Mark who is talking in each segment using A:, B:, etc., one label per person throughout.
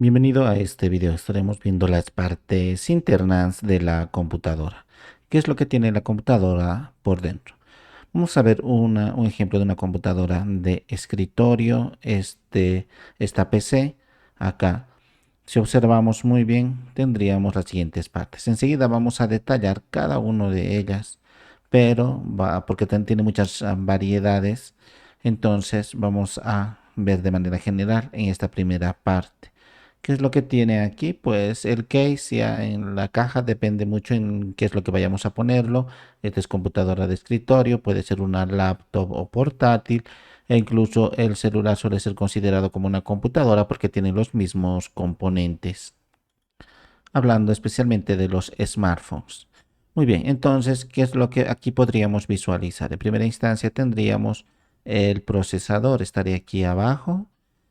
A: Bienvenido a este video. Estaremos viendo las partes internas de la computadora. ¿Qué es lo que tiene la computadora por dentro? Vamos a ver un ejemplo de una computadora de escritorio. Esta PC acá. Si observamos muy bien, tendríamos las siguientes partes. Enseguida vamos a detallar cada una de ellas, pero porque tiene muchas variedades. Entonces vamos a ver de manera general en esta primera parte. ¿Qué es lo que tiene aquí? Pues el case ya en la caja depende mucho en qué es lo que vayamos a ponerlo. Esta es computadora de escritorio, puede ser una laptop o portátil, e incluso el celular suele ser considerado como una computadora porque tiene los mismos componentes. Hablando especialmente de los smartphones. Muy bien, entonces, ¿qué es lo que aquí podríamos visualizar? En primera instancia tendríamos el procesador, estaría aquí abajo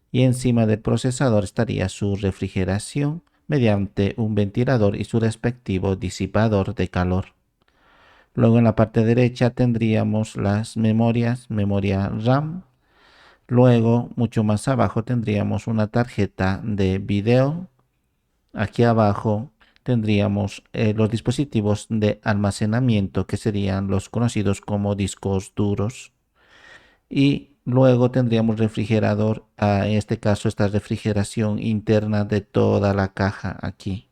A: y encima del procesador estaría su refrigeración mediante un ventilador y su respectivo disipador de calor. Luego en la parte derecha tendríamos las memorias, memoria RAM. Luego, mucho más abajo tendríamos una tarjeta de video. Aquí abajo tendríamos los dispositivos de almacenamiento que serían los conocidos como discos duros. Y luego tendríamos refrigerador, en este caso esta refrigeración interna de toda la caja aquí.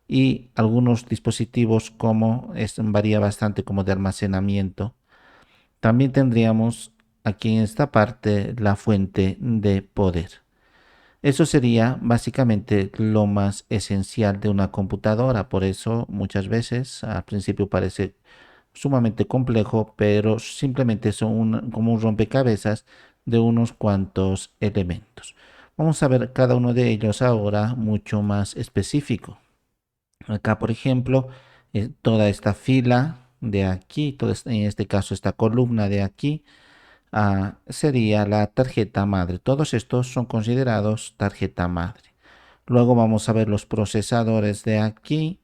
A: Y algunos dispositivos como varía bastante como de almacenamiento. También tendríamos aquí en esta parte la fuente de poder. Eso sería básicamente lo más esencial de una computadora. Por eso muchas veces al principio parece sumamente complejo, pero simplemente son como un rompecabezas de unos cuantos elementos. Vamos a ver cada uno de ellos ahora mucho más específico. Acá, por ejemplo, toda esta fila de aquí, en este caso esta columna de aquí, sería la tarjeta madre. Todos estos son considerados tarjeta madre. Luego vamos a ver los procesadores de aquí,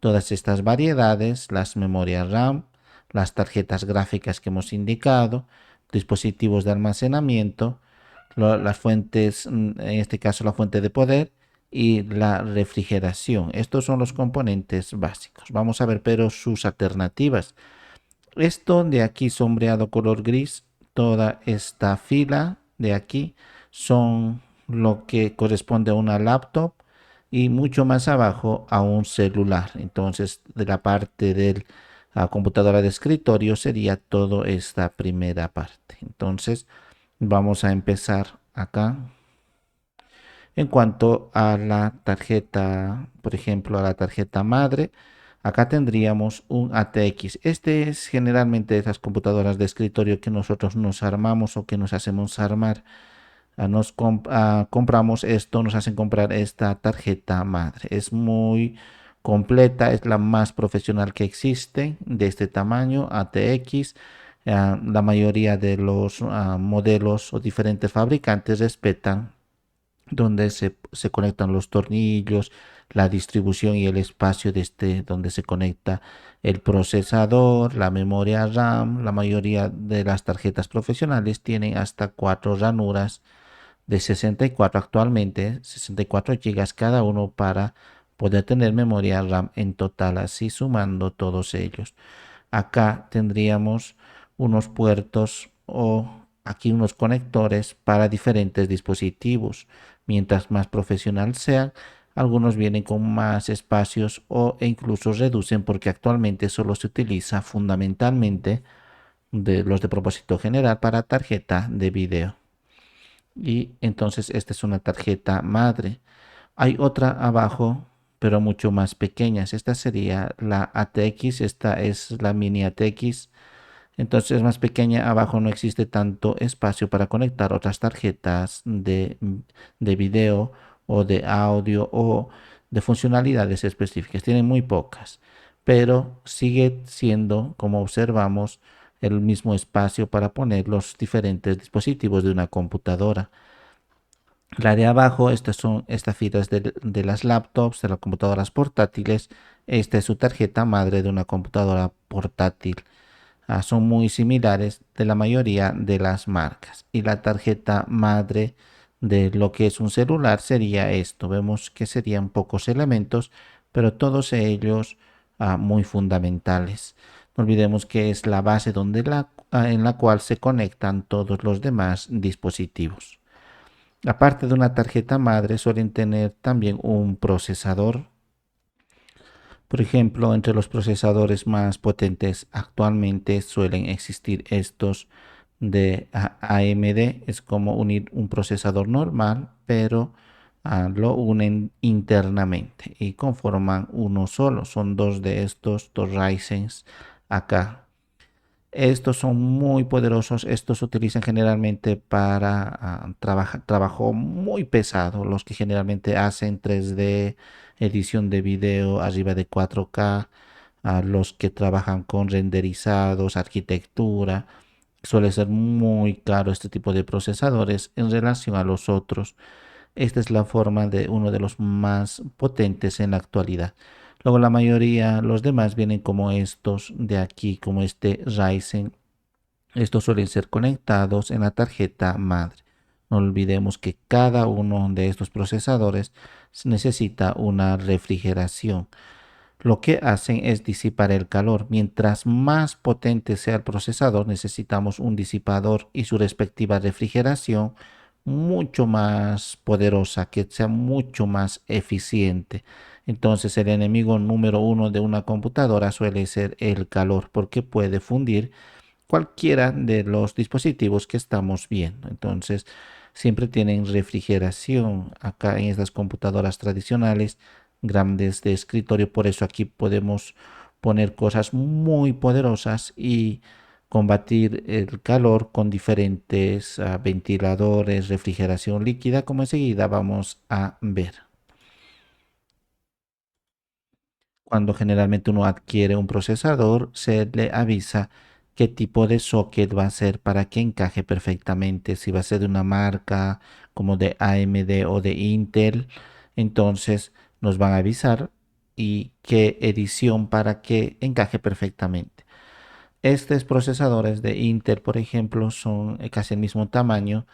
A: todas estas variedades, las memorias RAM, las tarjetas gráficas que hemos indicado, dispositivos de almacenamiento, las fuentes, en este caso la fuente de poder y la refrigeración. Estos son los componentes básicos. Vamos a ver pero sus alternativas. Esto de aquí sombreado color gris, toda esta fila de aquí son lo que corresponde a una laptop y mucho más abajo a un celular. Entonces, de la parte de la computadora de escritorio sería toda esta primera parte. Entonces, vamos a empezar acá. En cuanto a la tarjeta, por ejemplo, a la tarjeta madre, acá tendríamos un ATX. Este es generalmente de esas computadoras de escritorio que nosotros nos armamos o que nos hacemos armar. Compramos esto, nos hacen comprar esta tarjeta madre. Es muy completa, es la más profesional que existe de este tamaño, ATX. La mayoría de los modelos o diferentes fabricantes respetan donde se conectan los tornillos, la distribución y el espacio de donde se conecta el procesador, la memoria RAM. La mayoría de las tarjetas profesionales tienen hasta 4 ranuras de 64 actualmente, 64 gigas cada uno para poder tener memoria RAM en total, así sumando todos ellos. Acá tendríamos unos puertos o aquí unos conectores para diferentes dispositivos. Mientras más profesional sean, algunos vienen con más espacios e incluso reducen porque actualmente solo se utiliza fundamentalmente de los de propósito general para tarjeta de video. Y entonces esta es una tarjeta madre. Hay otra abajo, pero mucho más pequeñas. Esta sería la ATX, esta es la mini ATX. Entonces es más pequeña, abajo no existe tanto espacio para conectar otras tarjetas de video o de audio o de funcionalidades específicas. Tienen muy pocas, pero sigue siendo, como observamos, el mismo espacio para poner los diferentes dispositivos de una computadora. La de abajo, estas filas de las laptops, de las computadoras portátiles. Esta es su tarjeta madre de una computadora portátil. Son muy similares de la mayoría de las marcas. Y la tarjeta madre de lo que es un celular sería esto. Vemos que serían pocos elementos, pero todos ellos muy fundamentales. No olvidemos que es la base en la cual se conectan todos los demás dispositivos. Aparte de una tarjeta madre, suelen tener también un procesador. Por ejemplo, entre los procesadores más potentes actualmente suelen existir estos de AMD. Es como unir un procesador normal, pero lo unen internamente y conforman uno solo. Son dos de estos, dos Ryzen acá. Estos son muy poderosos. Estos se utilizan generalmente para trabajo muy pesado. Los que generalmente hacen 3D, edición de video arriba de 4K, a los que trabajan con renderizados, arquitectura. Suele ser muy caro este tipo de procesadores en relación a los otros. Esta es la forma de uno de los más potentes en la actualidad. Luego la mayoría, los demás vienen como estos de aquí, como este Ryzen. Estos suelen ser conectados en la tarjeta madre. No olvidemos que cada uno de estos procesadores necesita una refrigeración. Lo que hacen es disipar el calor. Mientras más potente sea el procesador, necesitamos un disipador y su respectiva refrigeración mucho más poderosa, que sea mucho más eficiente. Entonces el enemigo número uno de una computadora suele ser el calor, porque puede fundir cualquiera de los dispositivos que estamos viendo. Entonces, siempre tienen refrigeración acá en estas computadoras tradicionales, grandes de escritorio. Por eso aquí podemos poner cosas muy poderosas y combatir el calor con diferentes ventiladores, refrigeración líquida, como enseguida vamos a ver. Cuando generalmente uno adquiere un procesador, se le avisa qué tipo de socket va a ser para que encaje perfectamente. Si va a ser de una marca como de AMD o de Intel, entonces nos van a avisar y qué edición para que encaje perfectamente. Estos procesadores de Intel, por ejemplo, son casi el mismo tamaño,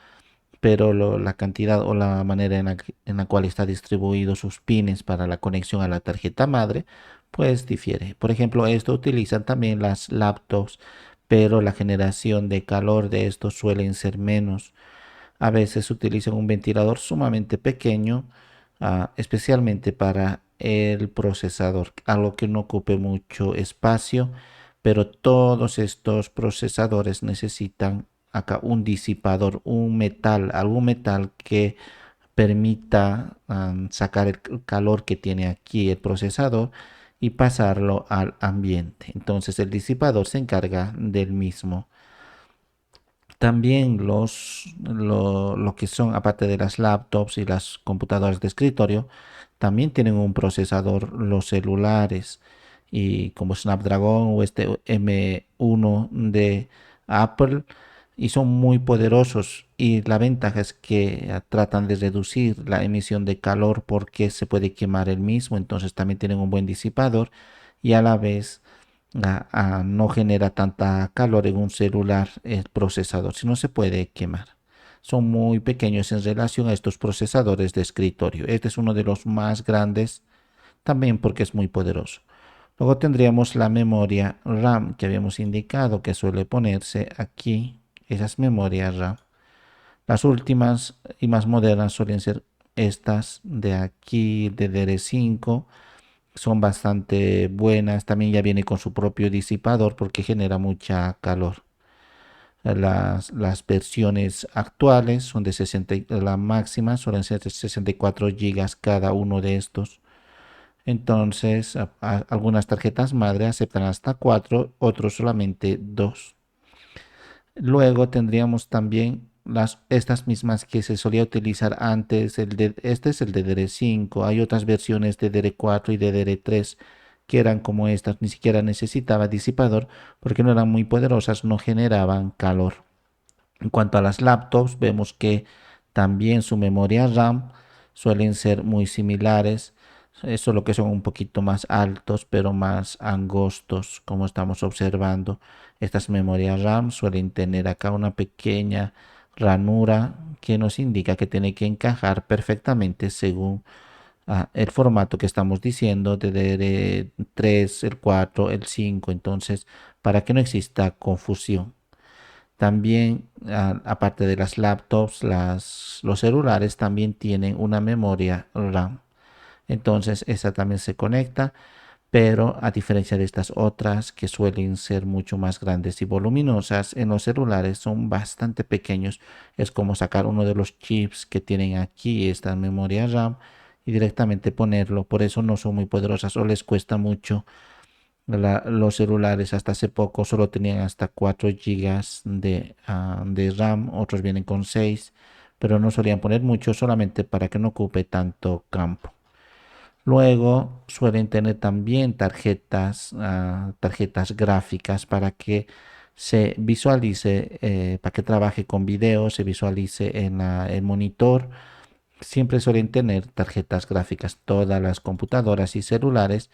A: pero la cantidad o la manera en la cual está distribuido sus pines para la conexión a la tarjeta madre, pues difiere. Por ejemplo, esto utilizan también las laptops, pero la generación de calor de estos suelen ser menos. A veces utilizan un ventilador sumamente pequeño, especialmente para el procesador, algo que no ocupe mucho espacio, pero todos estos procesadores necesitan acá un disipador, un metal, algún metal que permita sacar el calor que tiene aquí el procesador y pasarlo al ambiente. Entonces el disipador se encarga del mismo. También lo que son, aparte de las laptops y las computadoras de escritorio, también tienen un procesador los celulares y como Snapdragon o este M1 de Apple y son muy poderosos y la ventaja es que tratan de reducir la emisión de calor porque se puede quemar el mismo, entonces también tienen un buen disipador y a la vez no genera tanta calor en un celular el procesador, si no se puede quemar. Son muy pequeños en relación a estos procesadores de escritorio. Este es uno de los más grandes también porque es muy poderoso. Luego tendríamos la memoria RAM que habíamos indicado que suele ponerse aquí. Esas memorias RAM. Las últimas y más modernas suelen ser estas de aquí, de DDR5, son bastante buenas. También ya viene con su propio disipador porque genera mucha calor. Las versiones actuales son de 60, la máxima suelen ser de 64 gigas cada uno de estos. Entonces, algunas tarjetas madre aceptan hasta 4, otros solamente 2. Luego tendríamos también estas mismas que se solía utilizar antes. Este es el de DDR5. Hay otras versiones de DDR4 y de DDR3 que eran como estas. Ni siquiera necesitaba disipador porque no eran muy poderosas, no generaban calor. En cuanto a las laptops, vemos que también su memoria RAM suelen ser muy similares, solo que son un poquito más altos, pero más angostos, como estamos observando. Estas memorias RAM suelen tener acá una pequeña ranura que nos indica que tiene que encajar perfectamente según el formato que estamos diciendo de DDR3, el 4, el 5, entonces para que no exista confusión. También, aparte de las laptops, los celulares también tienen una memoria RAM. Entonces, esa también se conecta, pero a diferencia de estas otras que suelen ser mucho más grandes y voluminosas, en los celulares son bastante pequeños. Es como sacar uno de los chips que tienen aquí, esta memoria RAM, y directamente ponerlo. Por eso no son muy poderosas o les cuesta mucho. Los celulares hasta hace poco solo tenían hasta 4 gigas de RAM, otros vienen con 6, pero no solían poner mucho solamente para que no ocupe tanto campo. Luego suelen tener también tarjetas gráficas para que se visualice, para que trabaje con video, se visualice en el monitor. Siempre suelen tener tarjetas gráficas. Todas las computadoras y celulares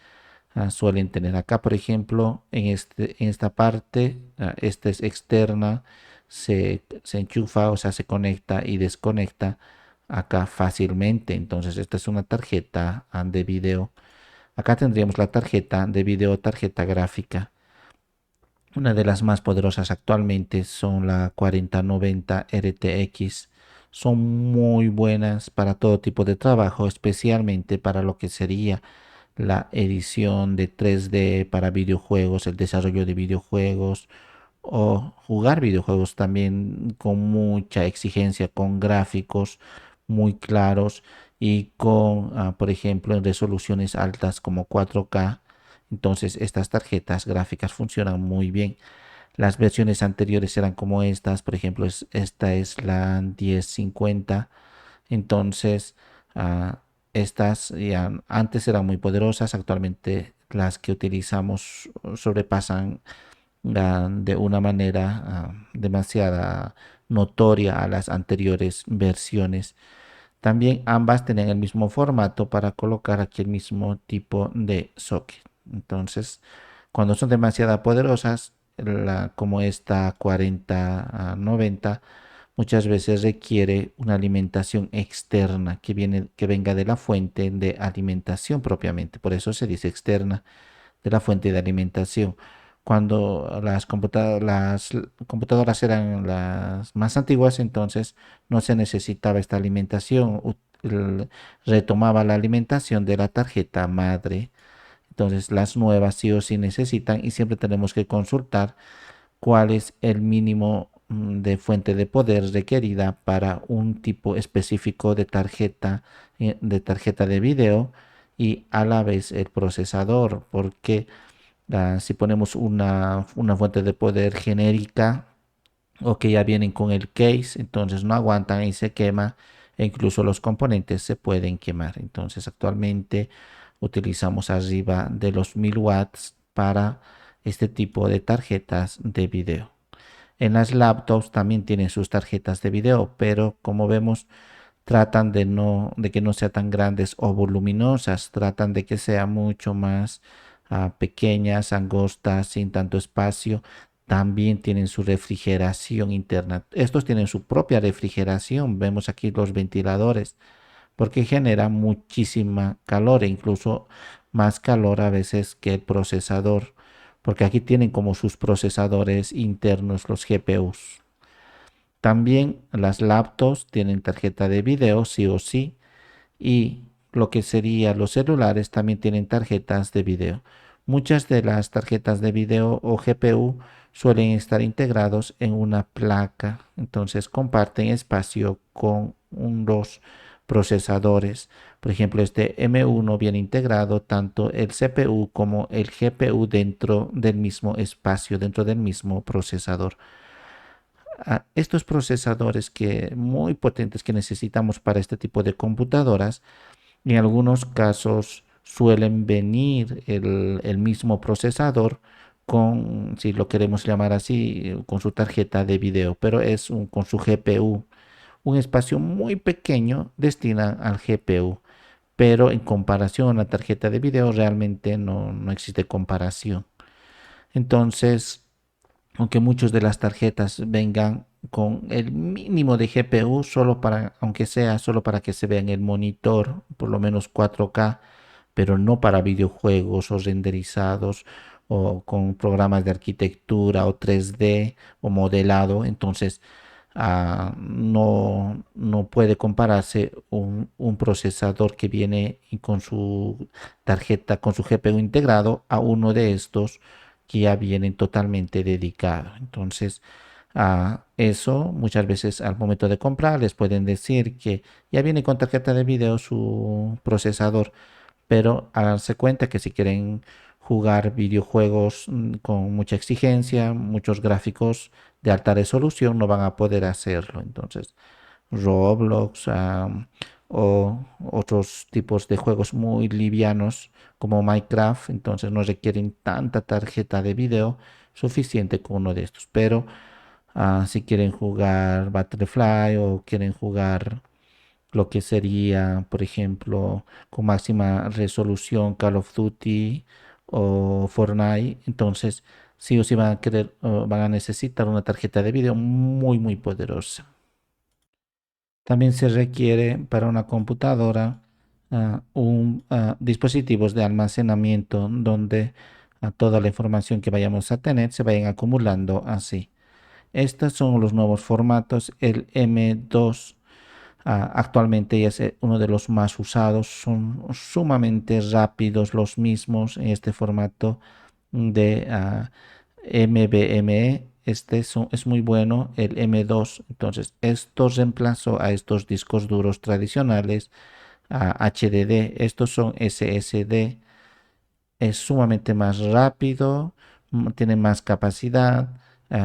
A: suelen tener acá, por ejemplo, en esta parte, esta es externa, se enchufa, o sea, se conecta y desconecta acá fácilmente. Entonces, esta es una tarjeta de video. Acá tendríamos la tarjeta de video, tarjeta gráfica. Una de las más poderosas actualmente son la 4090 RTX. Son muy buenas para todo tipo de trabajo, especialmente para lo que sería la edición de 3D para videojuegos, el desarrollo de videojuegos o jugar videojuegos también con mucha exigencia, con gráficos muy claros y con, por ejemplo, en resoluciones altas como 4K. Entonces, estas tarjetas gráficas funcionan muy bien. Las versiones anteriores eran como estas, por ejemplo, esta es la 1050. Entonces, estas ya antes eran muy poderosas, actualmente las que utilizamos sobrepasan de una manera demasiada notoria a las anteriores versiones. También ambas tenían el mismo formato para colocar aquí el mismo tipo de socket. Entonces, cuando son demasiado poderosas, como esta 4090, muchas veces requiere una alimentación externa que venga de la fuente de alimentación propiamente. Por eso se dice externa, de la fuente de alimentación. Cuando las computadoras eran las más antiguas, entonces no se necesitaba esta alimentación. Retomaba la alimentación de la tarjeta madre. Entonces las nuevas sí o sí necesitan y siempre tenemos que consultar cuál es el mínimo de fuente de poder requerida para un tipo específico de tarjeta de video y a la vez el procesador, porque si ponemos una fuente de poder genérica o que ya vienen con el case, entonces no aguantan y se quema e incluso los componentes se pueden quemar. Entonces actualmente utilizamos arriba de los 1000 watts para este tipo de tarjetas de video. En las laptops también tienen sus tarjetas de video, pero como vemos tratan de que no sean tan grandes o voluminosas, tratan de que sean mucho más pequeñas, angostas, sin tanto espacio. También tienen su refrigeración interna. Estos tienen su propia refrigeración. Vemos aquí los ventiladores porque genera muchísima calor e incluso más calor a veces que el procesador, porque aquí tienen como sus procesadores internos los GPUs. También las laptops tienen tarjeta de video, sí o sí, y lo que sería los celulares también tienen tarjetas de video. Muchas de las tarjetas de video o GPU suelen estar integrados en una placa, entonces comparten espacio con los procesadores. Por ejemplo, este M1 viene integrado tanto el CPU como el GPU dentro del mismo espacio, dentro del mismo procesador. Estos procesadores muy potentes que necesitamos para este tipo de computadoras, en algunos casos suelen venir el mismo procesador con, si lo queremos llamar así, con su tarjeta de video, pero con su GPU, un espacio muy pequeño destinado al GPU. Pero en comparación a la tarjeta de video realmente no existe comparación. Entonces, aunque muchas de las tarjetas vengan con el mínimo de GPU, solo para, aunque sea solo para que se vea en el monitor, por lo menos 4K, pero no para videojuegos o renderizados o con programas de arquitectura o 3D o modelado. Entonces, no puede compararse un procesador que viene con su tarjeta, con su GPU integrado, a uno de estos que ya vienen totalmente dedicados. Entonces, a eso muchas veces al momento de comprar les pueden decir que ya viene con tarjeta de video su procesador, pero háganse cuenta que si quieren jugar videojuegos con mucha exigencia, muchos gráficos de alta resolución, no van a poder hacerlo. Entonces, Roblox, o otros tipos de juegos muy livianos como Minecraft, entonces no requieren tanta tarjeta de video suficiente con uno de estos. Pero si quieren jugar Battlefly o quieren jugar lo que sería, por ejemplo, con máxima resolución Call of Duty o Fortnite, entonces sí o sí van a querer, van a necesitar una tarjeta de video muy poderosa. También se requiere para una computadora dispositivos de almacenamiento donde toda la información que vayamos a tener se vayan acumulando así. Estos son los nuevos formatos. El M2 actualmente es uno de los más usados. Son sumamente rápidos los mismos en este formato de MVMe. Es muy bueno, el M2. Entonces, esto reemplazó a estos discos duros tradicionales, a HDD. Estos son SSD. Es sumamente más rápido, tiene más capacidad,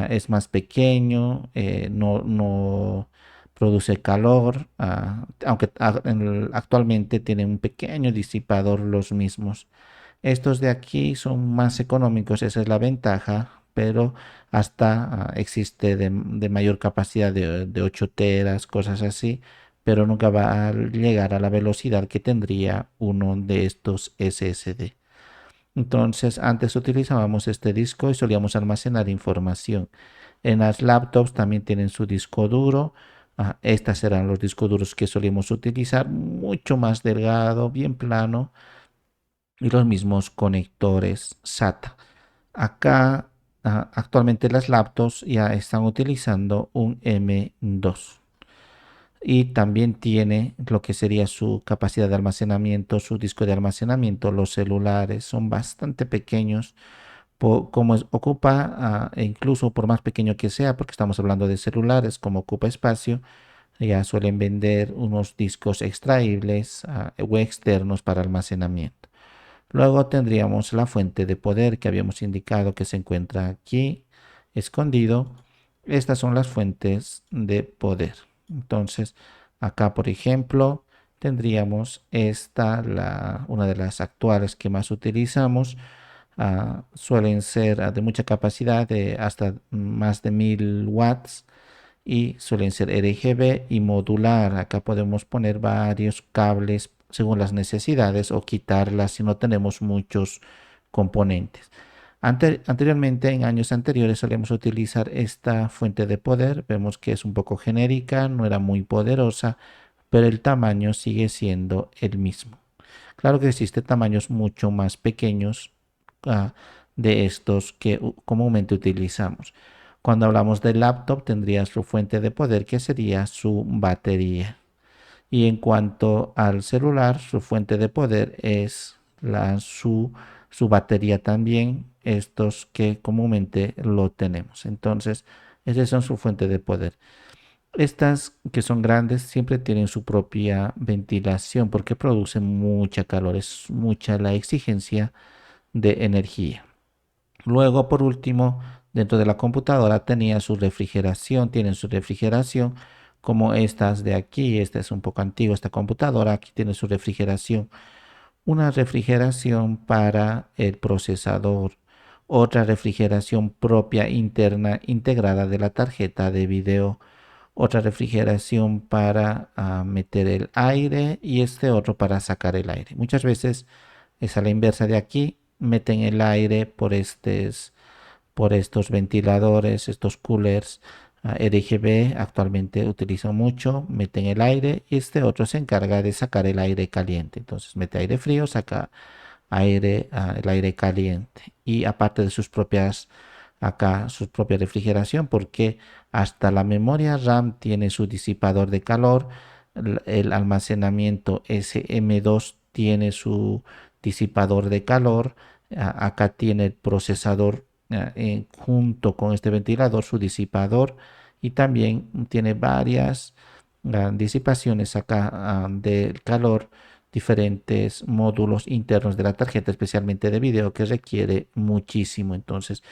A: es más pequeño, no produce calor, aunque actualmente tienen un pequeño disipador los mismos. Estos de aquí son más económicos, esa es la ventaja, pero hasta existe de mayor capacidad de 8 teras, cosas así, pero nunca va a llegar a la velocidad que tendría uno de estos SSD. Entonces, antes utilizábamos este disco y solíamos almacenar información. En las laptops también tienen su disco duro. Estas eran los discos duros que solíamos utilizar, mucho más delgado, bien plano, y los mismos conectores SATA. Acá, actualmente las laptops ya están utilizando un M2 y también tiene lo que sería su capacidad de almacenamiento, su disco de almacenamiento. Los celulares son bastante pequeños, ocupa, e incluso por más pequeño que sea, porque estamos hablando de celulares, como ocupa espacio, ya suelen vender unos discos extraíbles o externos para almacenamiento. Luego tendríamos la fuente de poder que habíamos indicado que se encuentra aquí escondido. Estas son las fuentes de poder. Entonces, acá, por ejemplo, tendríamos una de las actuales que más utilizamos. Suelen ser de mucha capacidad, de hasta más de 1000 watts, y suelen ser RGB y modular. Acá podemos poner varios cables según las necesidades o quitarlas si no tenemos muchos componentes. Anteriormente, en años anteriores, solíamos utilizar esta fuente de poder. Vemos que es un poco genérica, no era muy poderosa, pero el tamaño sigue siendo el mismo. Claro que existen tamaños mucho más pequeños ah, de estos que comúnmente utilizamos. Cuando hablamos de laptop, tendría su fuente de poder, que sería su batería. Y en cuanto al celular, su fuente de poder es su batería también, estos que comúnmente lo tenemos. Entonces, esas son su fuente de poder. Estas que son grandes siempre tienen su propia ventilación porque producen mucha calor, es mucha la exigencia de energía. Luego, por último, dentro de la computadora tenía su refrigeración, tienen su refrigeración como estas de aquí. Esta es un poco antigua, esta computadora. Aquí tiene su refrigeración. Una refrigeración para el procesador, otra refrigeración propia interna integrada de la tarjeta de video, otra refrigeración para meter el aire y este otro para sacar el aire. Muchas veces es a la inversa de aquí, meten el aire por estos ventiladores, estos coolers, RGB actualmente utilizo mucho, meten el aire y este otro se encarga de sacar el aire caliente. Entonces mete aire frío, saca el aire caliente y aparte de sus propias acá su propia refrigeración porque hasta la memoria RAM tiene su disipador de calor, el almacenamiento SM2 tiene su disipador de calor, acá tiene el procesador junto con este ventilador su disipador y también tiene varias disipaciones acá del calor, diferentes módulos internos de la tarjeta, especialmente de video, que requiere muchísimo. Entonces,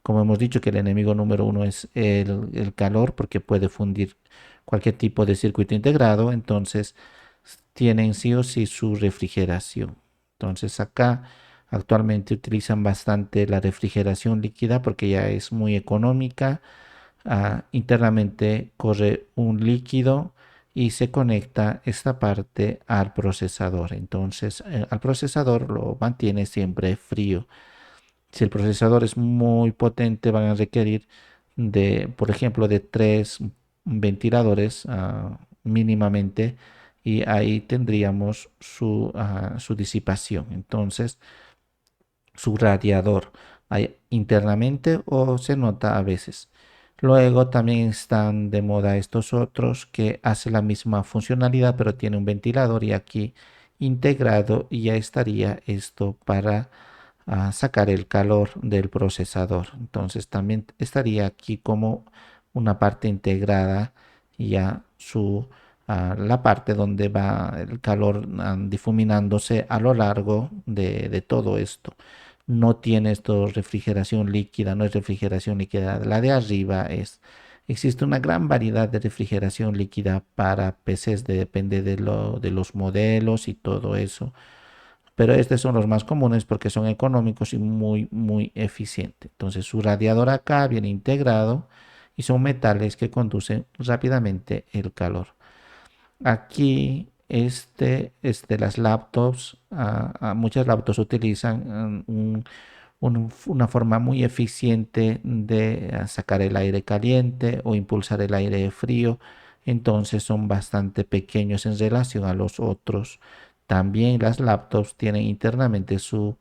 A: como hemos dicho que el enemigo número uno es el calor, porque puede fundir cualquier tipo de circuito integrado, entonces tienen sí o sí su refrigeración. Entonces acá actualmente utilizan bastante la refrigeración líquida porque ya es muy económica. Internamente corre un líquido y se conecta esta parte al procesador. Entonces, al procesador lo mantiene siempre frío. Si el procesador es muy potente, van a requerir de, por ejemplo, de tres ventiladores mínimamente y ahí tendríamos su disipación. Entonces, su radiador internamente o se nota a veces. Luego también están de moda estos otros que hacen la misma funcionalidad pero tiene un ventilador y aquí integrado y ya estaría esto para sacar el calor del procesador. Entonces también estaría aquí como una parte integrada y ya la parte donde va el calor difuminándose a lo largo de todo esto. No tiene esto refrigeración líquida, no es refrigeración líquida. La de arriba existe una gran variedad de refrigeración líquida para PCs, depende de los modelos y todo eso. Pero estos son los más comunes porque son económicos y muy eficientes. Entonces su radiador acá viene integrado y son metales que conducen rápidamente el calor. Aquí las laptops, muchas laptops utilizan una forma muy eficiente de sacar el aire caliente o impulsar el aire frío. Entonces son bastante pequeños en relación a los otros. También las laptops tienen internamente su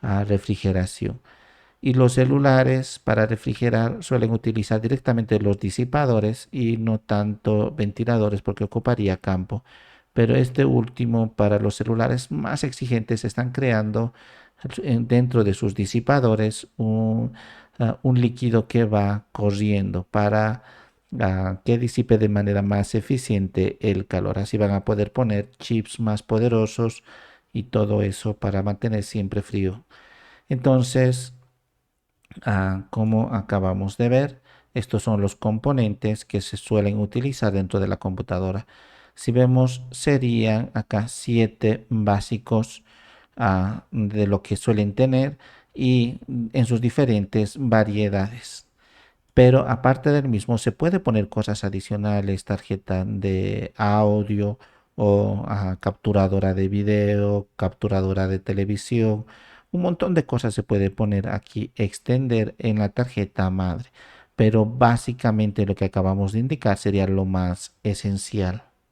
A: refrigeración. Y los celulares para refrigerar suelen utilizar directamente los disipadores y no tanto ventiladores porque ocuparía campo. Pero este último para los celulares más exigentes están creando dentro de sus disipadores un líquido que va corriendo para que disipe de manera más eficiente el calor. Así van a poder poner chips más poderosos y todo eso para mantener siempre frío. Entonces, como acabamos de ver, estos son los componentes que se suelen utilizar dentro de la computadora. Si vemos, serían acá 7 básicos de lo que suelen tener y en sus diferentes variedades. Pero aparte del mismo, se puede poner cosas adicionales, tarjeta de audio o capturadora de video, capturadora de televisión. Un montón de cosas se puede poner aquí, extender en la tarjeta madre. Pero básicamente lo que acabamos de indicar sería lo más esencial.